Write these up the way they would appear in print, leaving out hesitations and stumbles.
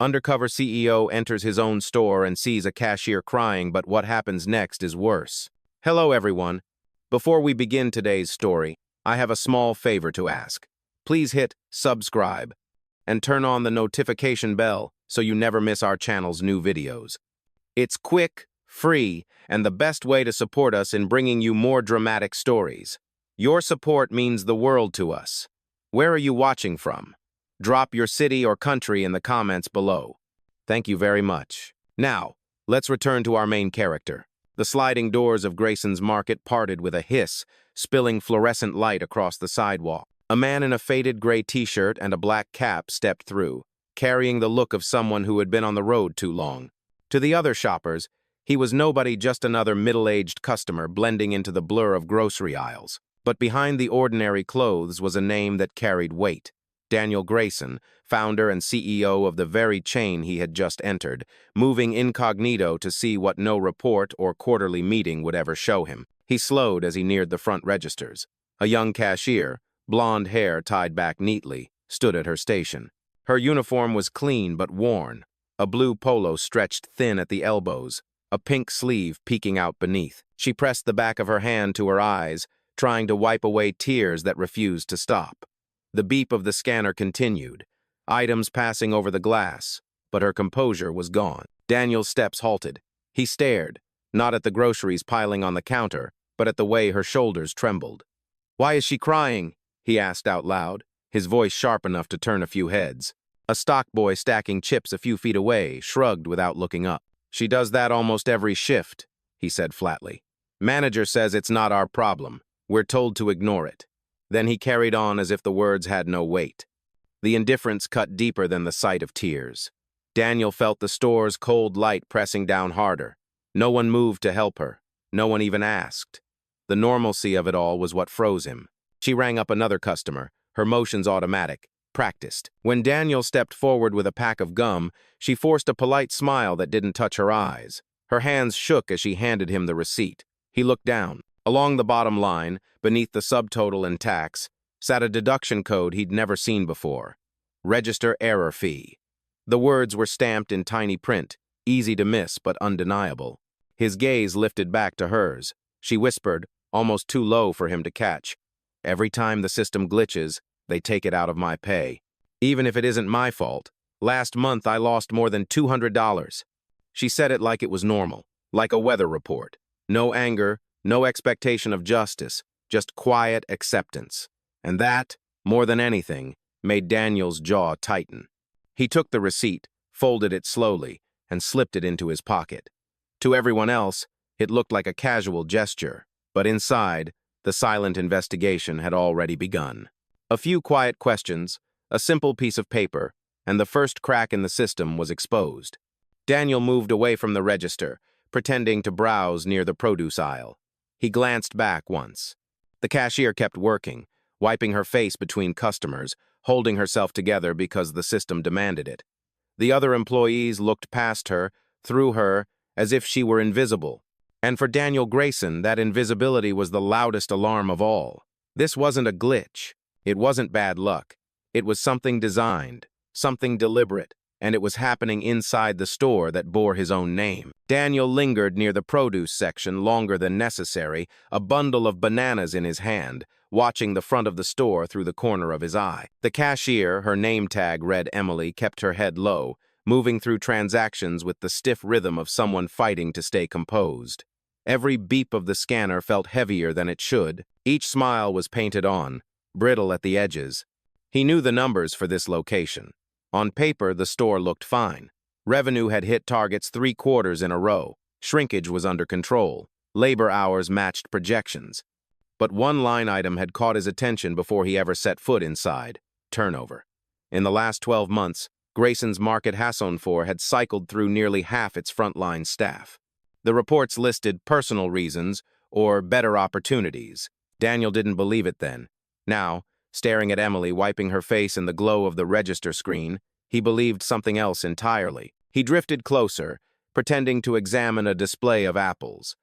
Undercover CEO enters his own store and sees a cashier crying, but what happens next is worse. Hello, everyone. Before we begin today's story, I have a small favor to ask. Please hit subscribe and turn on the notification bell so you never miss our channel's new videos. It's quick, free, and the best way to support us in bringing you more dramatic stories. Your support means the world to us. Where are you watching from? Drop your city or country in the comments below. Thank you very much. Now, let's return to our main character. The sliding doors of Grayson's market parted with a hiss, spilling fluorescent light across the sidewalk. A man in a faded gray t-shirt and a black cap stepped through, carrying the look of someone who had been on the road too long. To the other shoppers, he was nobody, just another middle-aged customer blending into the blur of grocery aisles. But behind the ordinary clothes was a name that carried weight. Daniel Grayson, founder and CEO of the very chain he had just entered, moving incognito to see what no report or quarterly meeting would ever show him. He slowed as he neared the front registers. A young cashier, blonde hair tied back neatly, stood at her station. Her uniform was clean but worn, a blue polo stretched thin at the elbows, a pink sleeve peeking out beneath. She pressed the back of her hand to her eyes, trying to wipe away tears that refused to stop. The beep of the scanner continued, items passing over the glass, but her composure was gone. Daniel's steps halted. He stared, not at the groceries piling on the counter, but at the way her shoulders trembled. "Why is she crying?" he asked out loud, his voice sharp enough to turn a few heads. A stock boy stacking chips a few feet away shrugged without looking up. "She does that almost every shift," he said flatly. "Manager says it's not our problem. We're told to ignore it." Then he carried on as if the words had no weight. The indifference cut deeper than the sight of tears. Daniel felt the store's cold light pressing down harder. No one moved to help her. No one even asked. The normalcy of it all was what froze him. She rang up another customer, her motions automatic, practiced. When Daniel stepped forward with a pack of gum, she forced a polite smile that didn't touch her eyes. Her hands shook as she handed him the receipt. He looked down. Along the bottom line, beneath the subtotal and tax, sat a deduction code he'd never seen before. Register error fee. The words were stamped in tiny print, easy to miss but undeniable. His gaze lifted back to hers. She whispered, almost too low for him to catch, "Every time the system glitches, they take it out of my pay. Even if it isn't my fault. Last month I lost more than $200. She said it like it was normal, like a weather report. No anger, no expectation of justice, just quiet acceptance. And that, more than anything, made Daniel's jaw tighten. He took the receipt, folded it slowly, and slipped it into his pocket. To everyone else, it looked like a casual gesture, but inside, the silent investigation had already begun. A few quiet questions, a simple piece of paper, and the first crack in the system was exposed. Daniel moved away from the register, pretending to browse near the produce aisle. He glanced back once. The cashier kept working, wiping her face between customers, holding herself together because the system demanded it. The other employees looked past her, through her, as if she were invisible. And for Daniel Grayson, that invisibility was the loudest alarm of all. This wasn't a glitch. It wasn't bad luck. It was something designed, something deliberate, and it was happening inside the store that bore his own name. Daniel lingered near the produce section longer than necessary, a bundle of bananas in his hand, watching the front of the store through the corner of his eye. The cashier, her name tag read Emily, kept her head low, moving through transactions with the stiff rhythm of someone fighting to stay composed. Every beep of the scanner felt heavier than it should. Each smile was painted on, brittle at the edges. He knew the numbers for this location. On paper, the store looked fine. Revenue had hit targets 3 quarters in a row. Shrinkage was under control. Labor hours matched projections. But one line item had caught his attention before he ever set foot inside: turnover. In the last 12 months, Grayson's Market Hassonfor had cycled through nearly half its frontline staff. The reports listed personal reasons or better opportunities. Daniel didn't believe it then. Now, staring at Emily wiping her face in the glow of the register screen, he believed something else entirely. He drifted closer, pretending to examine a display of apples.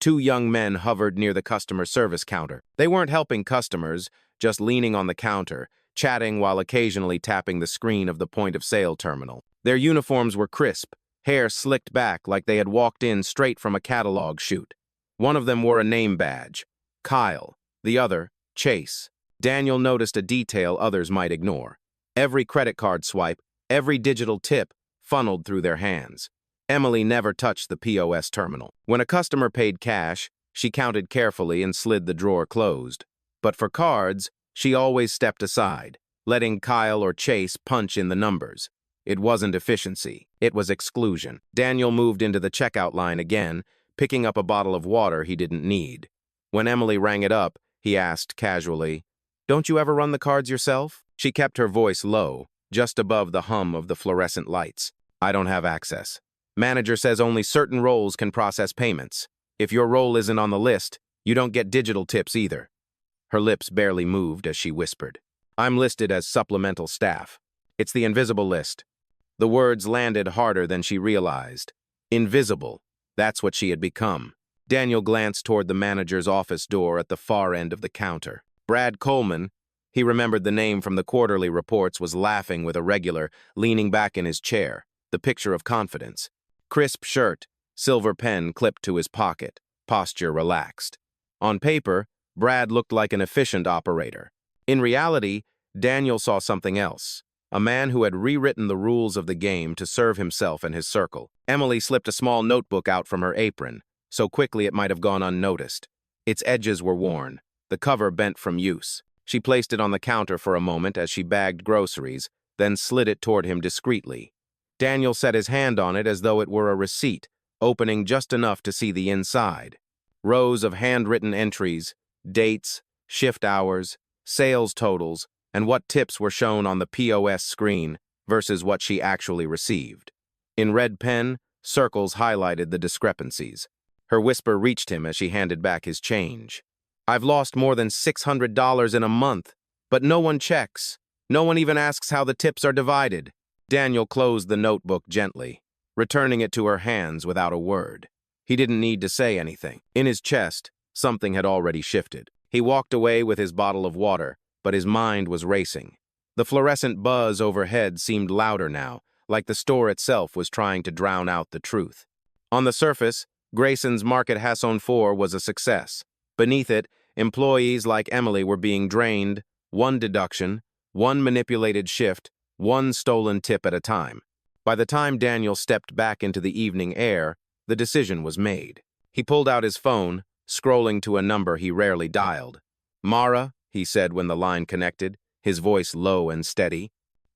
2 young men hovered near the customer service counter. They weren't helping customers, just leaning on the counter, chatting while occasionally tapping the screen of the point-of-sale terminal. Their uniforms were crisp, hair slicked back like they had walked in straight from a catalog shoot. One of them wore a name badge, Kyle, the other, Chase. Daniel noticed a detail others might ignore. Every credit card swipe, every digital tip funneled through their hands. Emily never touched the POS terminal. When a customer paid cash, she counted carefully and slid the drawer closed. But for cards, she always stepped aside, letting Kyle or Chase punch in the numbers. It wasn't efficiency, it was exclusion. Daniel moved into the checkout line again, picking up a bottle of water he didn't need. When Emily rang it up, he asked casually, "Don't you ever run the cards yourself?" She kept her voice low, just above the hum of the fluorescent lights. "I don't have access. Manager says only certain roles can process payments. If your role isn't on the list, you don't get digital tips either." Her lips barely moved as she whispered, "I'm listed as supplemental staff. It's the invisible list." The words landed harder than she realized. Invisible. That's what she had become. Daniel glanced toward the manager's office door at the far end of the counter. Brad Coleman, he remembered the name from the quarterly reports, was laughing with a regular, leaning back in his chair, the picture of confidence. Crisp shirt, silver pen clipped to his pocket, posture relaxed. On paper, Brad looked like an efficient operator. In reality, Daniel saw something else. A man who had rewritten the rules of the game to serve himself and his circle. Emily slipped a small notebook out from her apron, so quickly it might have gone unnoticed. Its edges were worn, the cover bent from use. She placed it on the counter for a moment as she bagged groceries, then slid it toward him discreetly. Daniel set his hand on it as though it were a receipt, opening just enough to see the inside. Rows of handwritten entries, dates, shift hours, sales totals, and what tips were shown on the POS screen versus what she actually received. In red pen, circles highlighted the discrepancies. Her whisper reached him as she handed back his change. "I've lost more than $600 in a month, but no one checks. No one even asks how the tips are divided." Daniel closed the notebook gently, returning it to her hands without a word. He didn't need to say anything. In his chest, something had already shifted. He walked away with his bottle of water, but his mind was racing. The fluorescent buzz overhead seemed louder now, like the store itself was trying to drown out the truth. On the surface, Grayson's Market Hasson 4 was a success. Beneath it, employees like Emily were being drained, one deduction, one manipulated shift, one stolen tip at a time. By the time Daniel stepped back into the evening air, the decision was made. He pulled out his phone, scrolling to a number he rarely dialed. "Mara," he said when the line connected, his voice low and steady.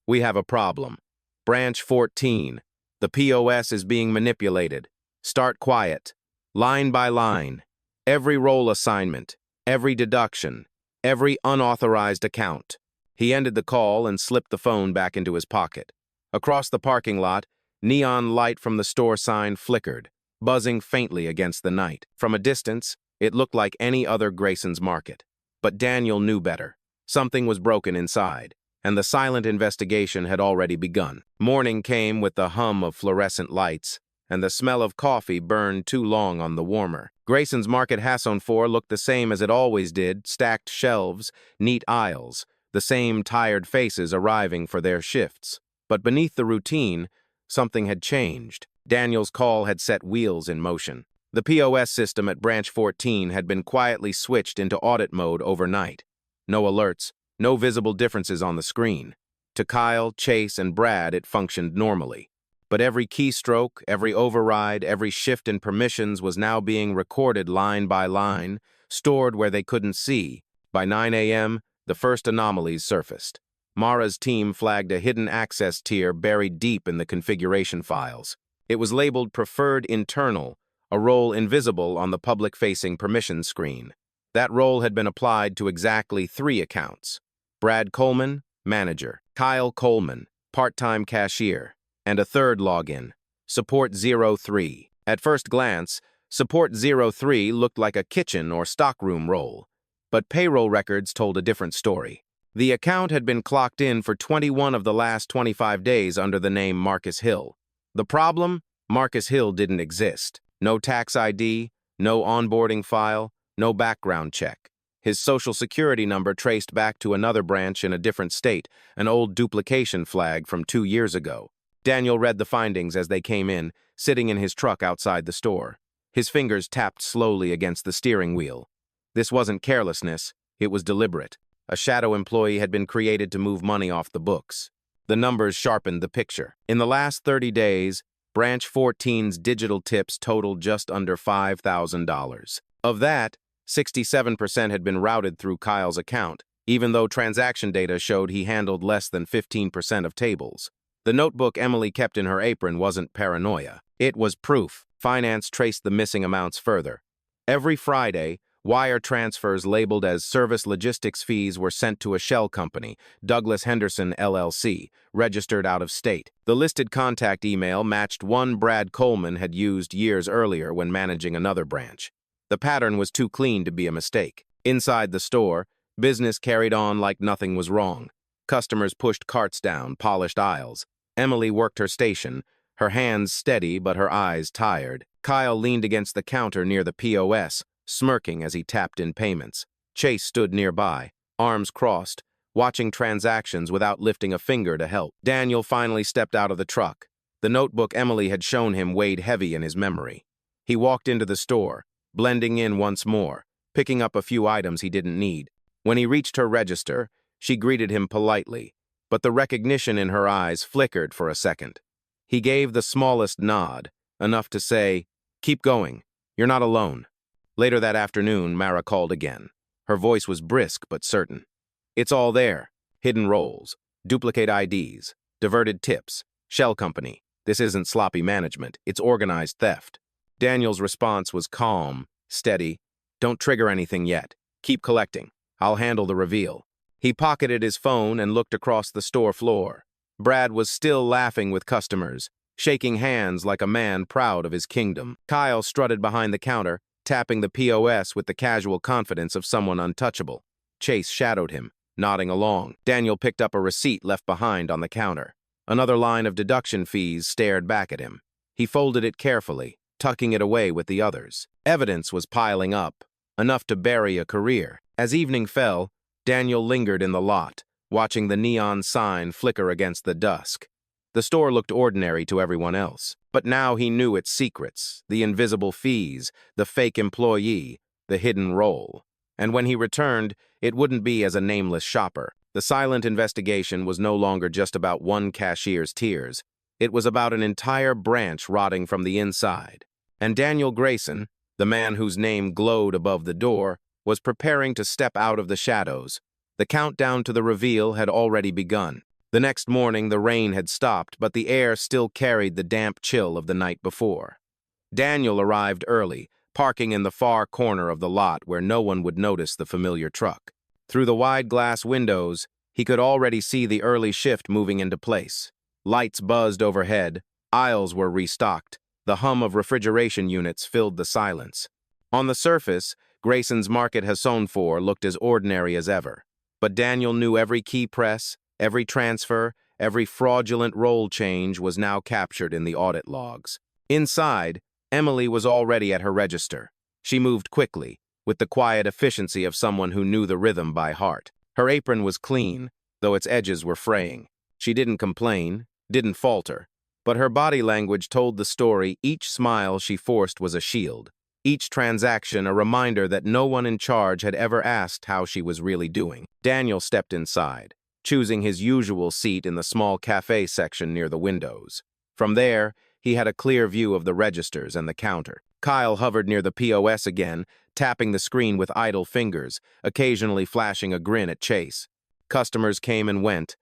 "We have a problem. Branch 14. The POS is being manipulated. Start quiet. Line by line. Every role assignment, every deduction, every unauthorized account." He ended the call and slipped the phone back into his pocket. Across the parking lot, neon light from the store sign flickered, buzzing faintly against the night. From a distance, it looked like any other Grayson's Market. But Daniel knew better. Something was broken inside, and the silent investigation had already begun. Morning came with the hum of fluorescent lights, and the smell of coffee burned too long on the warmer. Grayson's Market Hasson 4 looked the same as it always did, stacked shelves, neat aisles, the same tired faces arriving for their shifts. But beneath the routine, something had changed. Daniel's call had set wheels in motion. The POS system at Branch 14 had been quietly switched into audit mode overnight. No alerts, no visible differences on the screen. To Kyle, Chase, and Brad, it functioned normally. But every keystroke, every override, every shift in permissions was now being recorded line by line, stored where they couldn't see. By 9 a.m., the first anomalies surfaced. Mara's team flagged a hidden access tier buried deep in the configuration files. It was labeled Preferred Internal, a role invisible on the public-facing permission screen. That role had been applied to exactly 3 accounts: Brad Coleman, manager; Kyle Coleman, part-time cashier; and a third login, Support 03. At first glance, Support 03 looked like a kitchen or stockroom role, but payroll records told a different story. The account had been clocked in for 21 of the last 25 days under the name Marcus Hill. The problem? Marcus Hill didn't exist. No tax ID, no onboarding file, no background check. His social security number traced back to another branch in a different state, an old duplication flag from 2 years ago. Daniel read the findings as they came in, sitting in his truck outside the store. His fingers tapped slowly against the steering wheel. This wasn't carelessness, it was deliberate. A shadow employee had been created to move money off the books. The numbers sharpened the picture. In the last 30 days, Branch 14's digital tips totaled just under $5,000. Of that, 67% had been routed through Kyle's account, even though transaction data showed he handled less than 15% of tables. The notebook Emily kept in her apron wasn't paranoia. It was proof. Finance traced the missing amounts further. Every Friday, wire transfers labeled as service logistics fees were sent to a shell company, Douglas Henderson LLC, registered out of state. The listed contact email matched one Brad Coleman had used years earlier when managing another branch. The pattern was too clean to be a mistake. Inside the store, business carried on like nothing was wrong. Customers pushed carts down, polished aisles. Emily worked her station, her hands steady but her eyes tired. Kyle leaned against the counter near the POS, smirking as he tapped in payments. Chase stood nearby, arms crossed, watching transactions without lifting a finger to help. Daniel finally stepped out of the truck. The notebook Emily had shown him weighed heavy in his memory. He walked into the store, blending in once more, picking up a few items he didn't need. When he reached her register, she greeted him politely, but the recognition in her eyes flickered for a second. He gave the smallest nod, enough to say, "Keep going. You're not alone." Later that afternoon, Mara called again. Her voice was brisk but certain. "It's all there. Hidden roles, duplicate IDs, diverted tips, shell company. This isn't sloppy management, it's organized theft." Daniel's response was calm, steady. "Don't trigger anything yet. Keep collecting. I'll handle the reveal." He pocketed his phone and looked across the store floor. Brad was still laughing with customers, shaking hands like a man proud of his kingdom. Kyle strutted behind the counter, tapping the POS with the casual confidence of someone untouchable. Chase shadowed him, nodding along. Daniel picked up a receipt left behind on the counter. Another line of deduction fees stared back at him. He folded it carefully, tucking it away with the others. Evidence was piling up, enough to bury a career. As evening fell, Daniel lingered in the lot, watching the neon sign flicker against the dusk. The store looked ordinary to everyone else, but now he knew its secrets, the invisible fees, the fake employee, the hidden role. And when he returned, it wouldn't be as a nameless shopper. The silent investigation was no longer just about one cashier's tears. It was about an entire branch rotting from the inside. And Daniel Grayson, the man whose name glowed above the door, was preparing to step out of the shadows. The countdown to the reveal had already begun. The next morning, the rain had stopped, but the air still carried the damp chill of the night before. Daniel arrived early, parking in the far corner of the lot where no one would notice the familiar truck. Through the wide glass windows, he could already see the early shift moving into place. Lights buzzed overhead, aisles were restocked, the hum of refrigeration units filled the silence. On the surface, Grayson's Market Hasson looked as ordinary as ever. But Daniel knew every key press, every transfer, every fraudulent roll change was now captured in the audit logs. Inside, Emily was already at her register. She moved quickly, with the quiet efficiency of someone who knew the rhythm by heart. Her apron was clean, though its edges were fraying. She didn't complain, didn't falter, but her body language told the story. Each smile she forced was a shield. Each transaction a reminder that no one in charge had ever asked how she was really doing. Daniel stepped inside, choosing his usual seat in the small cafe section near the windows. From there, he had a clear view of the registers and the counter. Kyle hovered near the POS again, tapping the screen with idle fingers, occasionally flashing a grin at Chase. Customers came and went,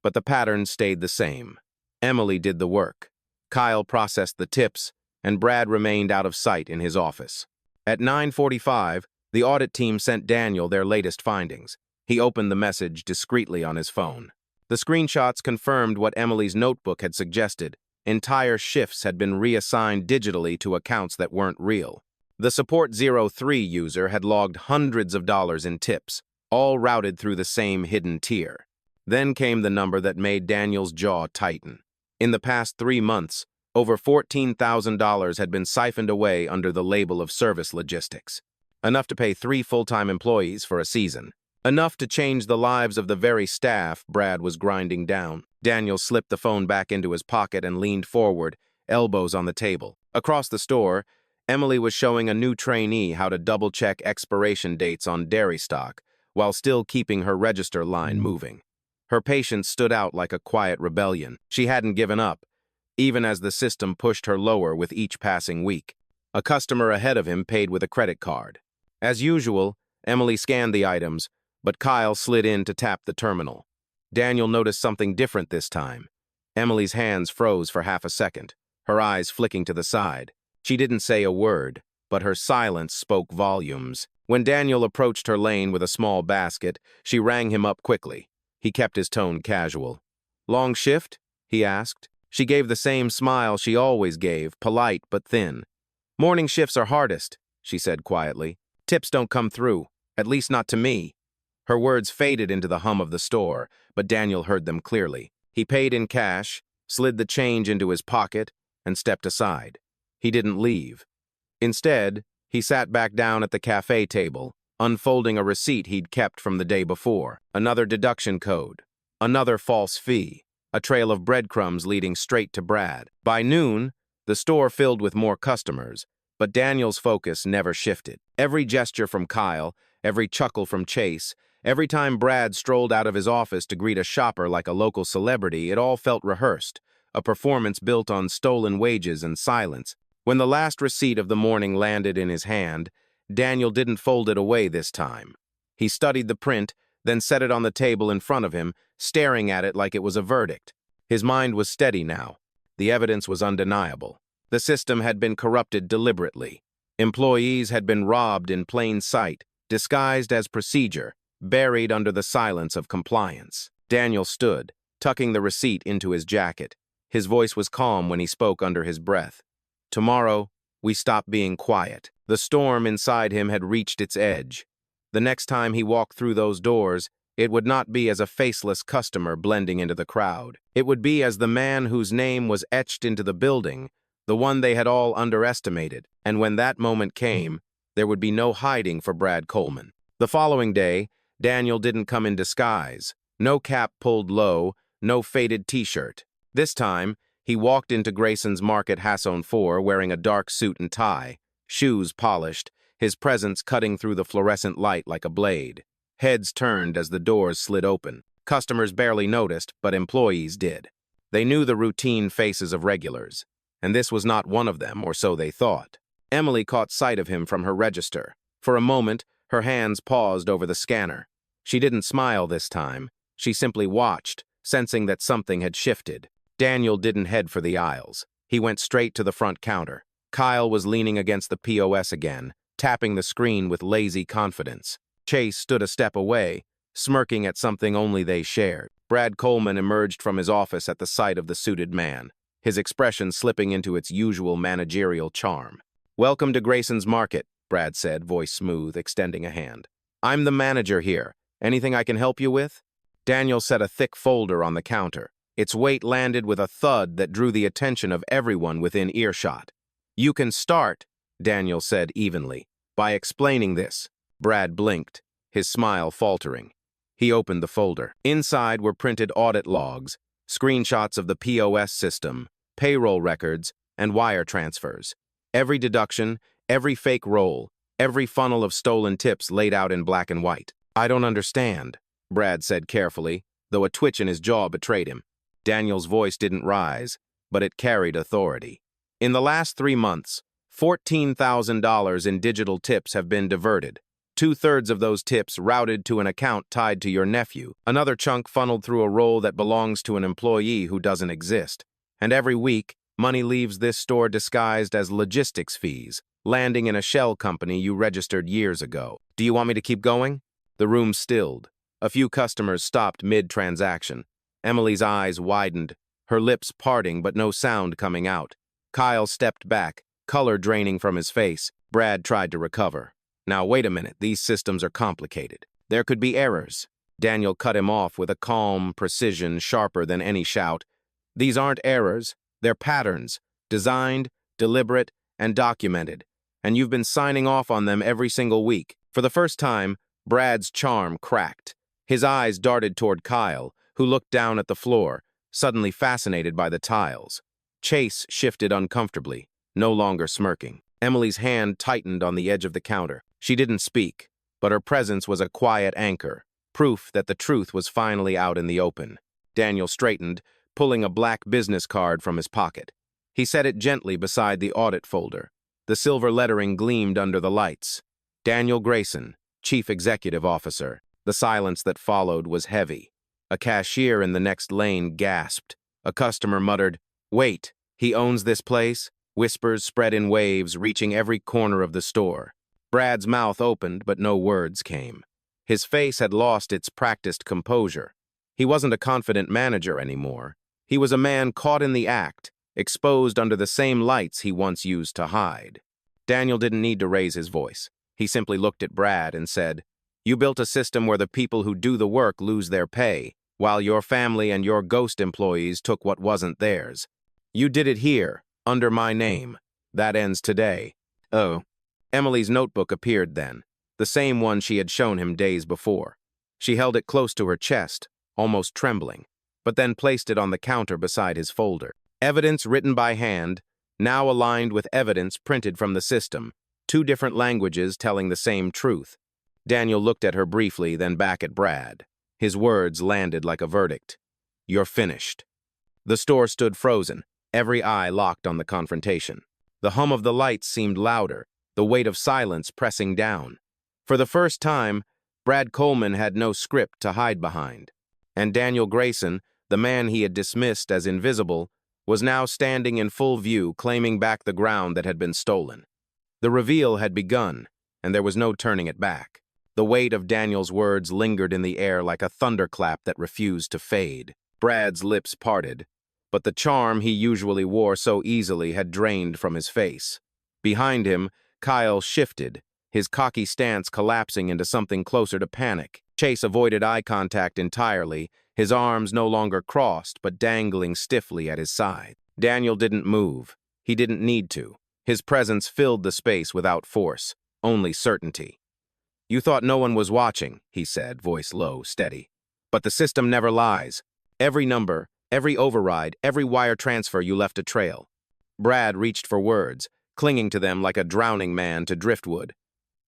but the pattern stayed the same. Emily did the work. Kyle processed the tips, and Brad remained out of sight in his office. At 9:45, the audit team sent Daniel their latest findings. He opened the message discreetly on his phone. The screenshots confirmed what Emily's notebook had suggested. Entire shifts had been reassigned digitally to accounts that weren't real. The Support 03 user had logged hundreds of dollars in tips, all routed through the same hidden tier. Then came the number that made Daniel's jaw tighten. In the past 3 months, over $14,000 had been siphoned away under the label of service logistics, enough to pay 3 full-time employees for a season. Enough to change the lives of the very staff Brad was grinding down. Daniel slipped the phone back into his pocket and leaned forward, elbows on the table. Across the store, Emily was showing a new trainee how to double-check expiration dates on dairy stock while still keeping her register line moving. Her patience stood out like a quiet rebellion. She hadn't given up, even as the system pushed her lower with each passing week. A customer ahead of him paid with a credit card. As usual, Emily scanned the items, but Kyle slid in to tap the terminal. Daniel noticed something different this time. Emily's hands froze for half a second, her eyes flicking to the side. She didn't say a word, but her silence spoke volumes. When Daniel approached her lane with a small basket, she rang him up quickly. He kept his tone casual. "Long shift?" he asked. She gave the same smile she always gave, polite but thin. "Morning shifts are hardest," she said quietly. "Tips don't come through, at least not to me." Her words faded into the hum of the store, but Daniel heard them clearly. He paid in cash, slid the change into his pocket, and stepped aside. He didn't leave. Instead, he sat back down at the cafe table, unfolding a receipt he'd kept from the day before. Another deduction code, another false fee, a trail of breadcrumbs leading straight to Brad. By noon, the store filled with more customers, but Daniel's focus never shifted. Every gesture from Kyle, every chuckle from Chase, every time Brad strolled out of his office to greet a shopper like a local celebrity, it all felt rehearsed, a performance built on stolen wages and silence. When the last receipt of the morning landed in his hand, Daniel didn't fold it away this time. He studied the print, then set it on the table in front of him, staring at it like it was a verdict. His mind was steady now. The evidence was undeniable. The system had been corrupted deliberately. Employees had been robbed in plain sight, disguised as procedure, buried under the silence of compliance. Daniel stood, tucking the receipt into his jacket. His voice was calm when he spoke under his breath. Tomorrow, we stop being quiet. The storm inside him had reached its edge. The next time he walked through those doors, it would not be as a faceless customer blending into the crowd. It would be as the man whose name was etched into the building, the one they had all underestimated. And when that moment came, there would be no hiding for Brad Coleman. The following day, Daniel didn't come in disguise. No cap pulled low, no faded t-shirt. This time, he walked into Grayson's Market Hasson 4 wearing a dark suit and tie, shoes polished, his presence cutting through the fluorescent light like a blade. Heads turned as the doors slid open. Customers barely noticed, but employees did. They knew the routine faces of regulars, and this was not one of them, or so they thought. Emily caught sight of him from her register. For a moment, her hands paused over the scanner. She didn't smile this time. She simply watched, sensing that something had shifted. Daniel didn't head for the aisles. He went straight to the front counter. Kyle was leaning against the POS again, tapping the screen with lazy confidence. Chase stood a step away, smirking at something only they shared. Brad Coleman emerged from his office at the sight of the suited man, his expression slipping into its usual managerial charm. "Welcome to Grayson's Market," Brad said, voice smooth, extending a hand. "I'm the manager here. Anything I can help you with?" Daniel set a thick folder on the counter. Its weight landed with a thud that drew the attention of everyone within earshot. "You can start," Daniel said evenly, "by explaining this." Brad blinked, his smile faltering. He opened the folder. Inside were printed audit logs, screenshots of the POS system, payroll records, and wire transfers. Every deduction, every fake roll, every funnel of stolen tips laid out in black and white. "I don't understand," Brad said carefully, though a twitch in his jaw betrayed him. Daniel's voice didn't rise, but it carried authority. "In the last 3 months, $14,000 in digital tips have been diverted. 2/3 of those tips routed to an account tied to your nephew. Another chunk funneled through a roll that belongs to an employee who doesn't exist. And every week, money leaves this store disguised as logistics fees, landing in a shell company you registered years ago. Do you want me to keep going?" The room stilled. A few customers stopped mid-transaction. Emily's eyes widened, her lips parting but no sound coming out. Kyle stepped back, color draining from his face. Brad tried to recover. "Now wait a minute, these systems are complicated. There could be errors." Daniel cut him off with a calm precision sharper than any shout. "These aren't errors, they're patterns, designed, deliberate, and documented. And you've been signing off on them every single week." For the first time, Brad's charm cracked. His eyes darted toward Kyle, who looked down at the floor, suddenly fascinated by the tiles. Chase shifted uncomfortably, no longer smirking. Emily's hand tightened on the edge of the counter. She didn't speak, but her presence was a quiet anchor, proof that the truth was finally out in the open. Daniel straightened, pulling a black business card from his pocket. He set it gently beside the audit folder. The silver lettering gleamed under the lights. Daniel Grayson, Chief Executive Officer. The silence that followed was heavy. A cashier in the next lane gasped. A customer muttered, "Wait, he owns this place?" Whispers spread in waves, reaching every corner of the store. Brad's mouth opened, but no words came. His face had lost its practiced composure. He wasn't a confident manager anymore. He was a man caught in the act, exposed under the same lights he once used to hide. Daniel didn't need to raise his voice. He simply looked at Brad and said, "You built a system where the people who do the work lose their pay, while your family and your ghost employees took what wasn't theirs. You did it here, under my name. That ends today." Oh. Emily's notebook appeared then, the same one she had shown him days before. She held it close to her chest, almost trembling, but then placed it on the counter beside his folder. Evidence written by hand, now aligned with evidence printed from the system, two different languages telling the same truth. Daniel looked at her briefly, then back at Brad. His words landed like a verdict. "You're finished." The store stood frozen, every eye locked on the confrontation. The hum of the lights seemed louder, the weight of silence pressing down. For the first time, Brad Coleman had no script to hide behind. And Daniel Grayson, the man he had dismissed as invisible, was now standing in full view, claiming back the ground that had been stolen. The reveal had begun, and there was no turning it back. The weight of Daniel's words lingered in the air like a thunderclap that refused to fade. Brad's lips parted, but the charm he usually wore so easily had drained from his face. Behind him, Kyle shifted, his cocky stance collapsing into something closer to panic. Chase avoided eye contact entirely, his arms no longer crossed but dangling stiffly at his side. Daniel didn't move. He didn't need to. His presence filled the space without force, only certainty. "You thought no one was watching," he said, voice low, steady. "But the system never lies. Every number, every override, every wire transfer, you left a trail." Brad reached for words, clinging to them like a drowning man to driftwood.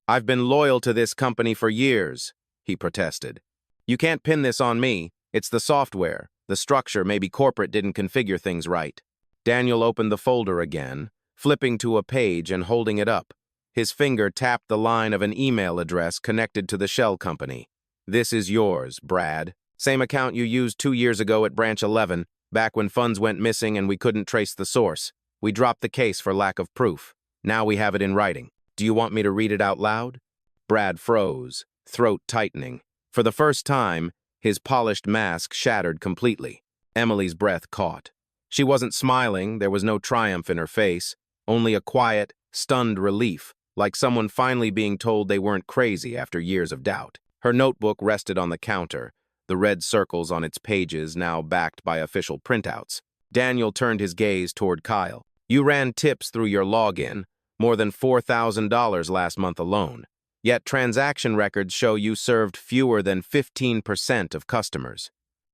"I've been loyal to this company for years," he protested. "You can't pin this on me. It's the software, the structure. Maybe corporate didn't configure things right." Daniel opened the folder again, flipping to a page and holding it up. His finger tapped the line of an email address connected to the shell company. "This is yours, Brad. Same account you used 2 years ago at Branch 11, back when funds went missing and we couldn't trace the source. We dropped the case for lack of proof. Now we have it in writing. Do you want me to read it out loud?" Brad froze, throat tightening. For the first time, his polished mask shattered completely. Emily's breath caught. She wasn't smiling, there was no triumph in her face, only a quiet, stunned relief, like someone finally being told they weren't crazy after years of doubt. Her notebook rested on the counter, the red circles on its pages now backed by official printouts. Daniel turned his gaze toward Kyle. "You ran tips through your login, more than $4,000 last month alone. Yet transaction records show you served fewer than 15% of customers.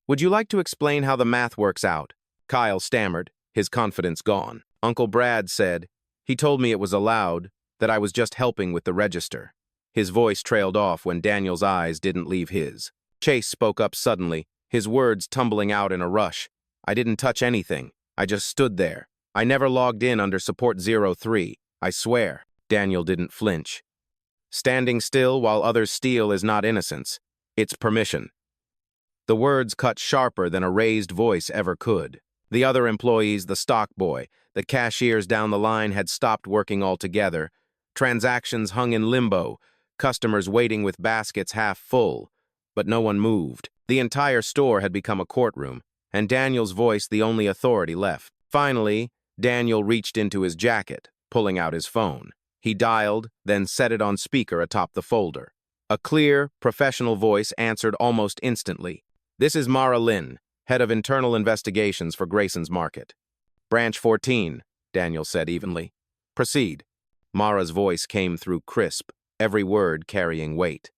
Would you like to explain how the math works out?" Kyle stammered, his confidence gone. "Uncle Brad said, he told me it was allowed, that I was just helping with the register." His voice trailed off when Daniel's eyes didn't leave his. Chase spoke up suddenly, his words tumbling out in a rush. "I didn't touch anything. I just stood there. I never logged in under support 03. I swear." Daniel didn't flinch. "Standing still while others steal is not innocence. It's permission." The words cut sharper than a raised voice ever could. The other employees, the stock boy, the cashiers down the line had stopped working altogether. Transactions hung in limbo, customers waiting with baskets half full. But no one moved. The entire store had become a courtroom, and Daniel's voice the only authority left. Finally, Daniel reached into his jacket, pulling out his phone. He dialed, then set it on speaker atop the folder. A clear, professional voice answered almost instantly. "This is Mara Lynn, head of internal investigations for Grayson's Market." "Branch 14, Daniel said evenly. "Proceed." Mara's voice came through crisp, every word carrying weight.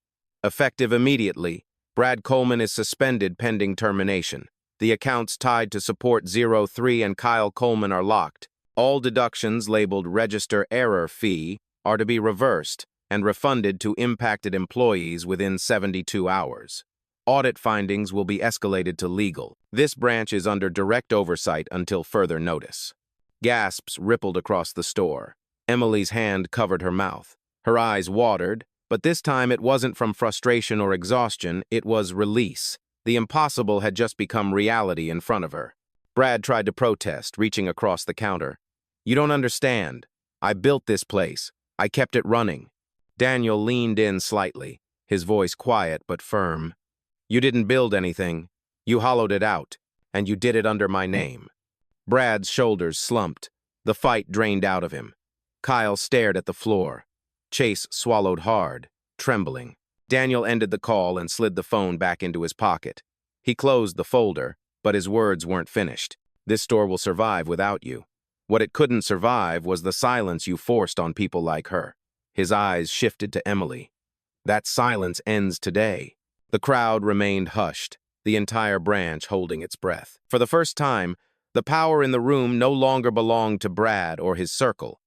Effective immediately, Brad Coleman is suspended pending termination. The accounts tied to Support 03 and Kyle Coleman are locked. All deductions labeled Register Error Fee are to be reversed and refunded to impacted employees within 72 hours. Audit findings will be escalated to legal. This branch is under direct oversight until further notice. Gasps rippled across the store. Emily's hand covered her mouth. Her eyes watered, but this time it wasn't from frustration or exhaustion, it was release. The impossible had just become reality in front of her. Brad tried to protest, reaching across the counter. "You don't understand. I built this place. I kept it running." Daniel leaned in slightly, his voice quiet but firm. "You didn't build anything. You hollowed it out, and you did it under my name." Brad's shoulders slumped. The fight drained out of him. Kyle stared at the floor. Chase swallowed hard, trembling. Daniel ended the call and slid the phone back into his pocket. He closed the folder, but his words weren't finished. "This store will survive without you. What it couldn't survive was the silence you forced on people like her." His eyes shifted to Emily. "That silence ends today." The crowd remained hushed, the entire branch holding its breath. For the first time, the power in the room no longer belonged to Brad or his circle.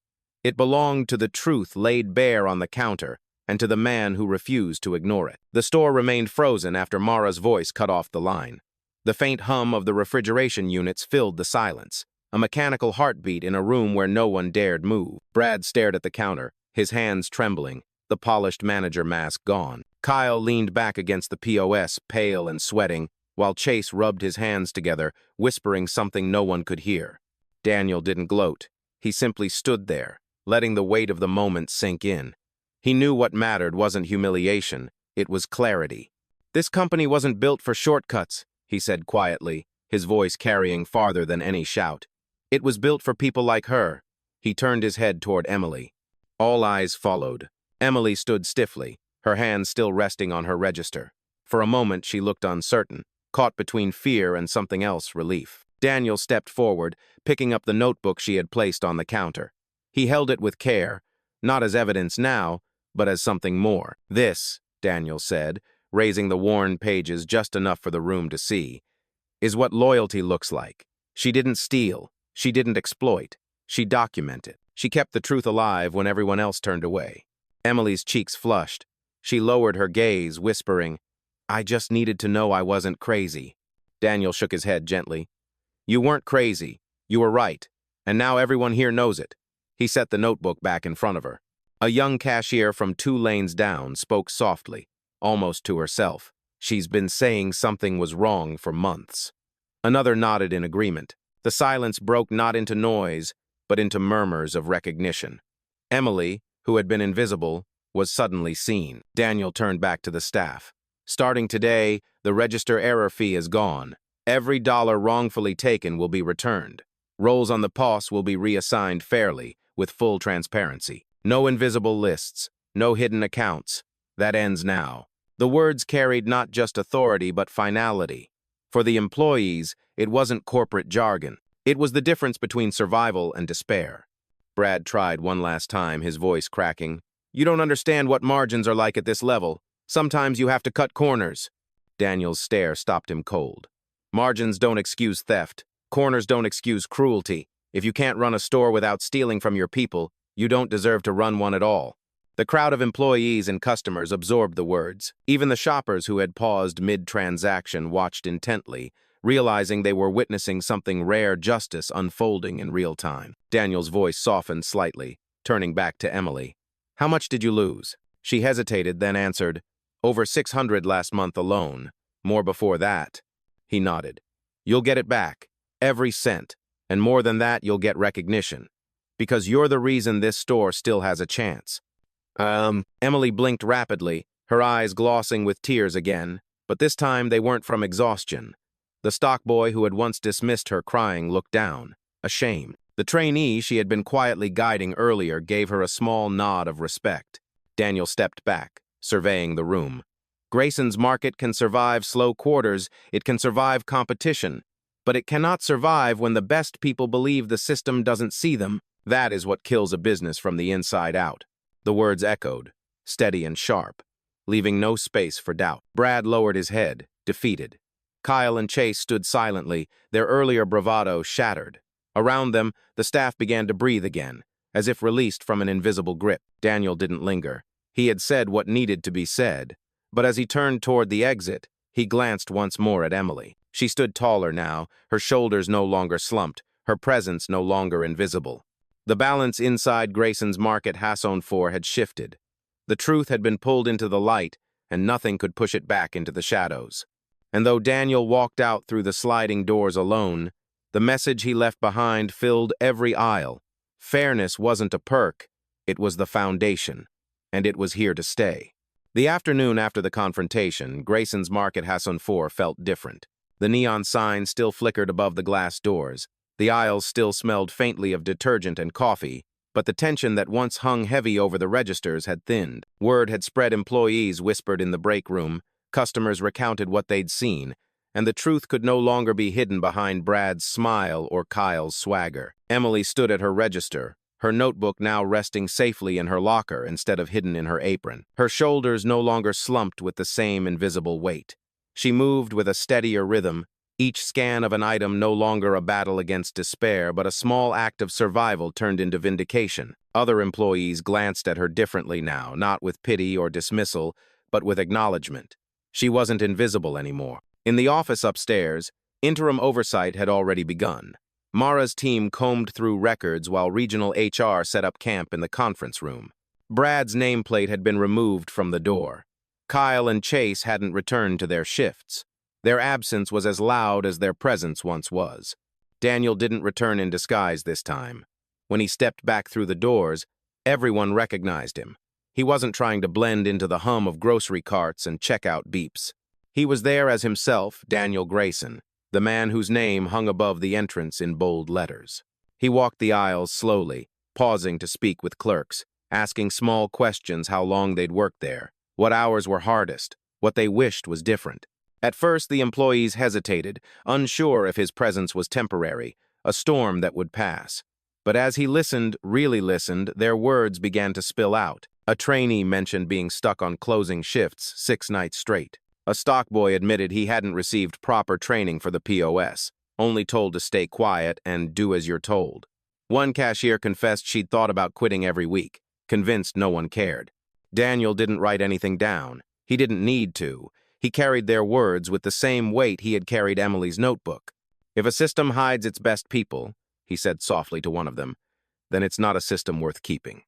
It belonged to the truth laid bare on the counter and to the man who refused to ignore it. The store remained frozen after Mara's voice cut off the line. The faint hum of the refrigeration units filled the silence, a mechanical heartbeat in a room where no one dared move. Brad stared at the counter, his hands trembling, the polished manager mask gone. Kyle leaned back against the POS, pale and sweating, while Chase rubbed his hands together, whispering something no one could hear. Daniel didn't gloat. He simply stood there, letting the weight of the moment sink in. He knew what mattered wasn't humiliation, it was clarity. "This company wasn't built for shortcuts," he said quietly, his voice carrying farther than any shout. "It was built for people like her." He turned his head toward Emily. All eyes followed. Emily stood stiffly, her hands still resting on her register. For a moment she looked uncertain, caught between fear and something else, relief. Daniel stepped forward, picking up the notebook she had placed on the counter. He held it with care, not as evidence now, but as something more. "This," Daniel said, raising the worn pages just enough for the room to see, "is what loyalty looks like. She didn't steal. She didn't exploit. She documented. She kept the truth alive when everyone else turned away." Emily's cheeks flushed. She lowered her gaze, whispering, "I just needed to know I wasn't crazy." Daniel shook his head gently. "You weren't crazy. You were right. And now everyone here knows it." He set the notebook back in front of her. A young cashier from 2 lanes down spoke softly, almost to herself. "She's been saying something was wrong for months." Another nodded in agreement. The silence broke not into noise, but into murmurs of recognition. Emily, who had been invisible, was suddenly seen. Daniel turned back to the staff. "Starting today, the register error fee is gone. Every dollar wrongfully taken will be returned. Roles on the POS will be reassigned fairly, with full transparency. No invisible lists, no hidden accounts. That ends now." The words carried not just authority but finality. For the employees, it wasn't corporate jargon. It was the difference between survival and despair. Brad tried one last time, his voice cracking. "You don't understand what margins are like at this level. Sometimes you have to cut corners." Daniel's stare stopped him cold. "Margins don't excuse theft. Corners don't excuse cruelty. If you can't run a store without stealing from your people, you don't deserve to run one at all." The crowd of employees and customers absorbed the words. Even the shoppers who had paused mid-transaction watched intently, realizing they were witnessing something rare justice unfolding in real time. Daniel's voice softened slightly, turning back to Emily. "How much did you lose?" She hesitated, then answered, "Over 600 last month alone. More before that." He nodded. "You'll get it back. Every cent. And more than that, you'll get recognition. Because you're the reason this store still has a chance." Emily blinked rapidly, her eyes glossing with tears again, but this time they weren't from exhaustion. The stock boy who had once dismissed her crying looked down, ashamed. The trainee she had been quietly guiding earlier gave her a small nod of respect. Daniel stepped back, surveying the room. Grayson's market can survive slow quarters, it can survive competition, but it cannot survive when the best people believe the system doesn't see them. That is what kills a business from the inside out. The words echoed, steady and sharp. leaving no space for doubt. Brad lowered his head, defeated. Kyle and Chase stood silently, their earlier bravado shattered. Around them, the staff began to breathe again, as if released from an invisible grip. Daniel didn't linger. He had said what needed to be said. But as he turned toward the exit, he glanced once more at Emily. She stood taller now, her shoulders no longer slumped, her presence no longer invisible. The balance inside Grayson's Market Hasson 4 had shifted. The truth had been pulled into the light, and nothing could push it back into the shadows. And though Daniel walked out through the sliding doors alone, the message he left behind filled every aisle. Fairness wasn't a perk, it was the foundation, and it was here to stay. The afternoon after the confrontation, Grayson's Market Hasson 4 felt different. The neon sign still flickered above the glass doors. The aisles still smelled faintly of detergent and coffee, but the tension that once hung heavy over the registers had thinned. Word had spread, employees whispered in the break room, customers recounted what they'd seen, and the truth could no longer be hidden behind Brad's smile or Kyle's swagger. Emily stood at her register, her notebook now resting safely in her locker instead of hidden in her apron. Her shoulders no longer slumped with the same invisible weight. She moved with a steadier rhythm, each scan of an item no longer a battle against despair, but a small act of survival turned into vindication. Other employees glanced at her differently now, not with pity or dismissal, but with acknowledgement. She wasn't invisible anymore. In the office upstairs, interim oversight had already begun. Mara's team combed through records while regional HR set up camp in the conference room. Brad's nameplate had been removed from the door. Kyle and Chase hadn't returned to their shifts. Their absence was as loud as their presence once was. Daniel didn't return in disguise this time. When he stepped back through the doors, everyone recognized him. He wasn't trying to blend into the hum of grocery carts and checkout beeps. He was there as himself, Daniel Grayson, the man whose name hung above the entrance in bold letters. He walked the aisles slowly, pausing to speak with clerks, asking small questions: how long they'd worked there, what hours were hardest, what they wished was different. At first, the employees hesitated, unsure if his presence was temporary, a storm that would pass. But as he listened, really listened, their words began to spill out. A trainee mentioned being stuck on closing shifts 6 nights straight. A stockboy admitted he hadn't received proper training for the POS, only told to stay quiet and do as you're told. One cashier confessed she'd thought about quitting every week, convinced no one cared. Daniel didn't write anything down. He didn't need to. He carried their words with the same weight he had carried Emily's notebook. If a system hides its best people, he said softly to one of them, then it's not a system worth keeping.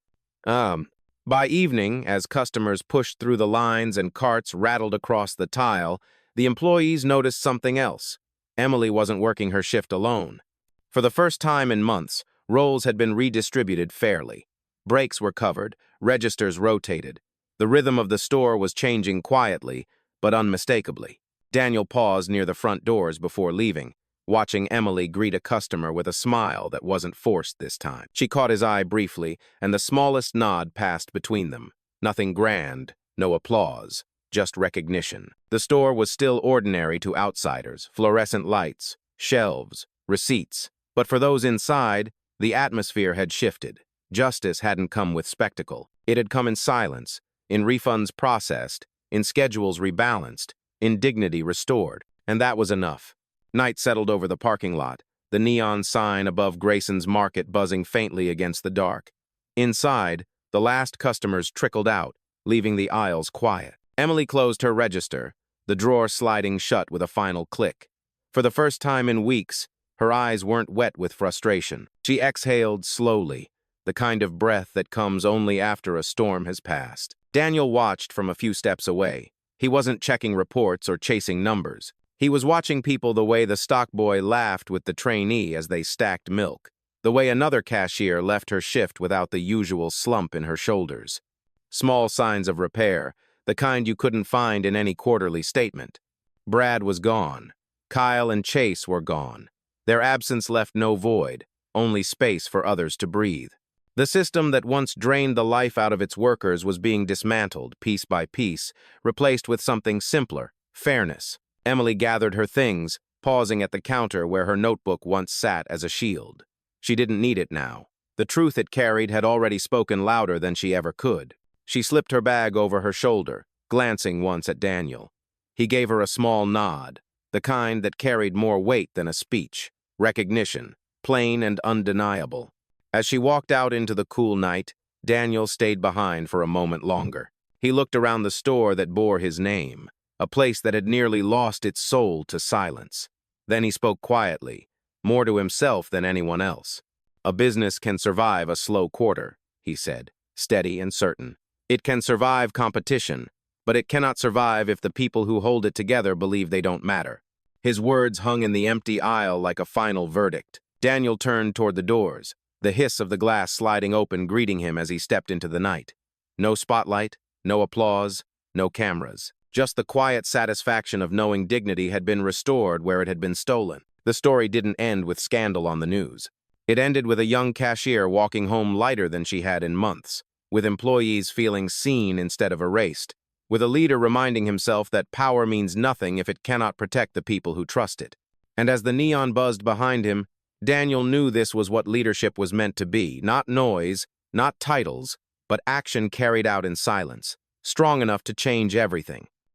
By evening, as customers pushed through the lines and carts rattled across the tile, the employees noticed something else. Emily wasn't working her shift alone. For the first time in months, roles had been redistributed fairly. Breaks were covered, registers rotated. The rhythm of the store was changing quietly, but unmistakably. Daniel paused near the front doors before leaving, watching Emily greet a customer with a smile that wasn't forced this time. She caught his eye briefly, and the smallest nod passed between them. Nothing grand, no applause, just recognition. The store was still ordinary to outsiders: fluorescent lights, shelves, receipts. But for those inside, the atmosphere had shifted. Justice hadn't come with spectacle. It had come in silence, in refunds processed, in schedules rebalanced, in dignity restored. And that was enough. Night settled over the parking lot, the neon sign above Grayson's Market buzzing faintly against the dark. Inside, the last customers trickled out, leaving the aisles quiet. Emily closed her register, the drawer sliding shut with a final click. For the first time in weeks, her eyes weren't wet with frustration. She exhaled slowly, the kind of breath that comes only after a storm has passed. Daniel watched from a few steps away. He wasn't checking reports or chasing numbers. He was watching people the way the stockboy laughed with the trainee as they stacked milk, the way another cashier left her shift without the usual slump in her shoulders. Small signs of repair, the kind you couldn't find in any quarterly statement. Brad was gone. Kyle and Chase were gone. Their absence left no void, only space for others to breathe. The system that once drained the life out of its workers was being dismantled, piece by piece, replaced with something simpler: fairness. Emily gathered her things, pausing at the counter where her notebook once sat as a shield. She didn't need it now. The truth it carried had already spoken louder than she ever could. She slipped her bag over her shoulder, glancing once at Daniel. He gave her a small nod, the kind that carried more weight than a speech. Recognition, plain and undeniable. As she walked out into the cool night, Daniel stayed behind for a moment longer. He looked around the store that bore his name, a place that had nearly lost its soul to silence. Then he spoke quietly, more to himself than anyone else. "A business can survive a slow quarter," he said, steady and certain. "It can survive competition, but it cannot survive if the people who hold it together believe they don't matter." His words hung in the empty aisle like a final verdict. Daniel turned toward the doors, the hiss of the glass sliding open greeting him as he stepped into the night. No spotlight, no applause, no cameras. Just the quiet satisfaction of knowing dignity had been restored where it had been stolen. The story didn't end with scandal on the news. It ended with a young cashier walking home lighter than she had in months, with employees feeling seen instead of erased, with a leader reminding himself that power means nothing if it cannot protect the people who trust it. And as the neon buzzed behind him, Daniel knew this was what leadership was meant to be, not noise, not titles, but action carried out in silence, strong enough to change everything.